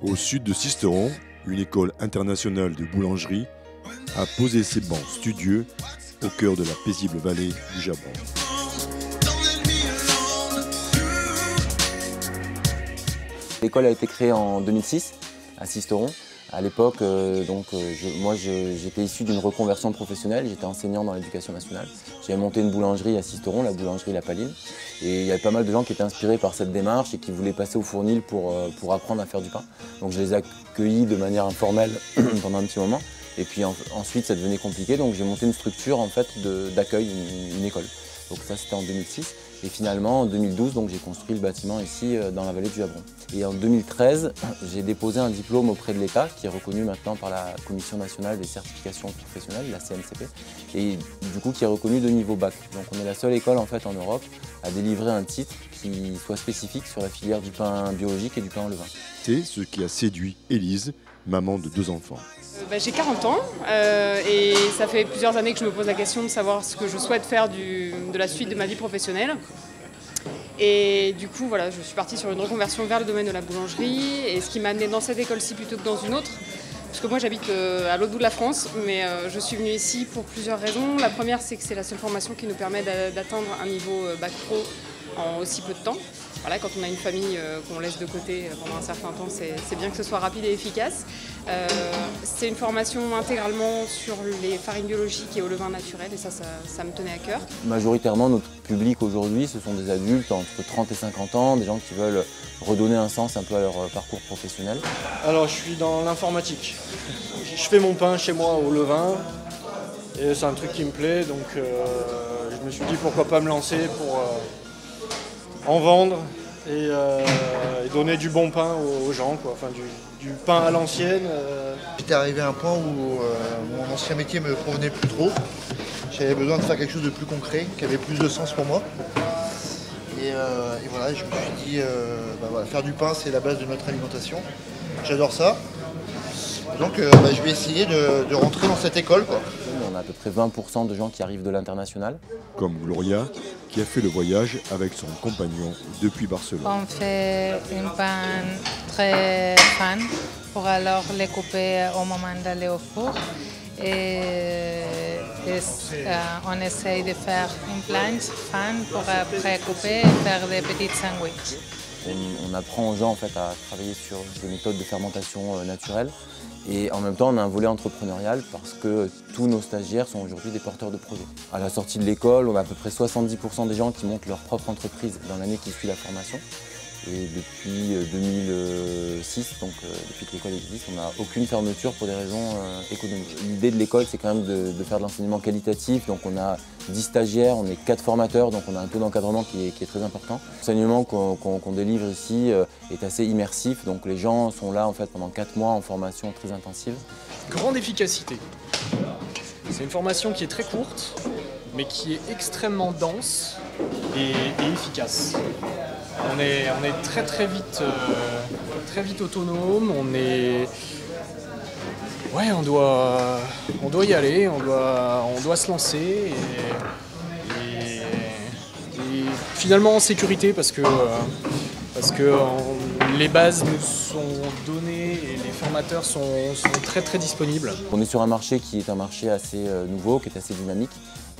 Au sud de Sisteron, une école internationale de boulangerie a posé ses bancs studieux au cœur de la paisible vallée du Jabron. L'école a été créée en 2006 à Sisteron. À l'époque, moi j'étais issu d'une reconversion professionnelle, j'étais enseignant dans l'éducation nationale. J'avais monté une boulangerie à Sisteron, la boulangerie La Paline. Et il y avait pas mal de gens qui étaient inspirés par cette démarche et qui voulaient passer au fournil pour apprendre à faire du pain. Donc je les ai accueillis de manière informelle pendant un petit moment. Et puis ensuite ça devenait compliqué, donc j'ai monté une structure en fait d'accueil, une école. Donc ça c'était en 2006. Et finalement en 2012 j'ai construit le bâtiment ici dans la vallée du Jabron. Et en 2013 j'ai déposé un diplôme auprès de l'État qui est reconnu maintenant par la Commission nationale des certifications professionnelles, la CNCP, et du coup qui est reconnu de niveau bac. Donc on est la seule école en fait en Europe à délivrer un titre qui soit spécifique sur la filière du pain biologique et du pain en levain. C'est ce qui a séduit Élise, maman de 2 enfants. J'ai 40 ans et ça fait plusieurs années que je me pose la question de savoir ce que je souhaite faire de la suite de ma vie professionnelle. Et du coup, voilà, je suis partie sur une reconversion vers le domaine de la boulangerie. Et ce qui m'a amenée dans cette école-ci plutôt que dans une autre, parce que moi j'habite à l'autre bout de la France, mais je suis venue ici pour plusieurs raisons. La première, c'est que c'est la seule formation qui nous permet d'atteindre un niveau bac pro en aussi peu de temps. Voilà, quand on a une famille qu'on laisse de côté pendant un certain temps, c'est bien que ce soit rapide et efficace. C'est une formation intégralement sur les farines biologiques et au levain naturel, et ça me tenait à cœur. Majoritairement, notre public aujourd'hui, ce sont des adultes entre 30 et 50 ans, des gens qui veulent redonner un sens un peu à leur parcours professionnel. Alors, je suis dans l'informatique. Je fais mon pain chez moi au levain, et c'est un truc qui me plaît, donc je me suis dit pourquoi pas me lancer pour en vendre et donner du bon pain aux gens, quoi. Enfin, du pain à l'ancienne. J'étais arrivé à un point où mon ancien métier me convenait plus trop. J'avais besoin de faire quelque chose de plus concret, qui avait plus de sens pour moi. Et voilà, je me suis dit, faire du pain, c'est la base de notre alimentation. J'adore ça. Donc je vais essayer de rentrer dans cette école, quoi. On a à peu près 20% de gens qui arrivent de l'international. Comme Gloria, qui a fait le voyage avec son compagnon depuis Barcelone. On fait un pain très fin pour alors les couper au moment d'aller au four. Et on essaye de faire une planche fin pour après couper et faire des petits sandwichs. On apprend aux gens en fait, à travailler sur des méthodes de fermentation naturelles. Et en même temps, on a un volet entrepreneurial parce que tous nos stagiaires sont aujourd'hui des porteurs de projets. À la sortie de l'école, on a à peu près 70% des gens qui montent leur propre entreprise dans l'année qui suit la formation. Et depuis 2006, donc depuis que l'école existe, on n'a aucune fermeture pour des raisons économiques. L'idée de l'école, c'est quand même de faire de l'enseignement qualitatif. Donc on a 10 stagiaires, on est 4 formateurs, donc on a un taux d'encadrement qui est très important. L'enseignement qu'on délivre ici est assez immersif, donc les gens sont là en fait pendant 4 mois en formation très intensive. Grande efficacité. C'est une formation qui est très courte, mais qui est extrêmement dense et efficace. On est très vite autonome, on doit y aller, on doit se lancer et finalement en sécurité parce que les bases nous sont données et les formateurs sont très disponibles. On est sur un marché qui est un marché assez nouveau, qui est assez dynamique.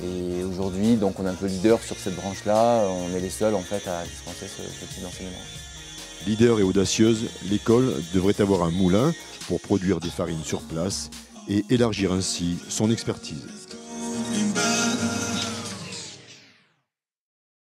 Et aujourd'hui, donc, on est un peu leader sur cette branche-là. On est les seuls en fait, à dispenser ce type d'enseignement. Leader et audacieuse, l'école devrait avoir un moulin pour produire des farines sur place et élargir ainsi son expertise.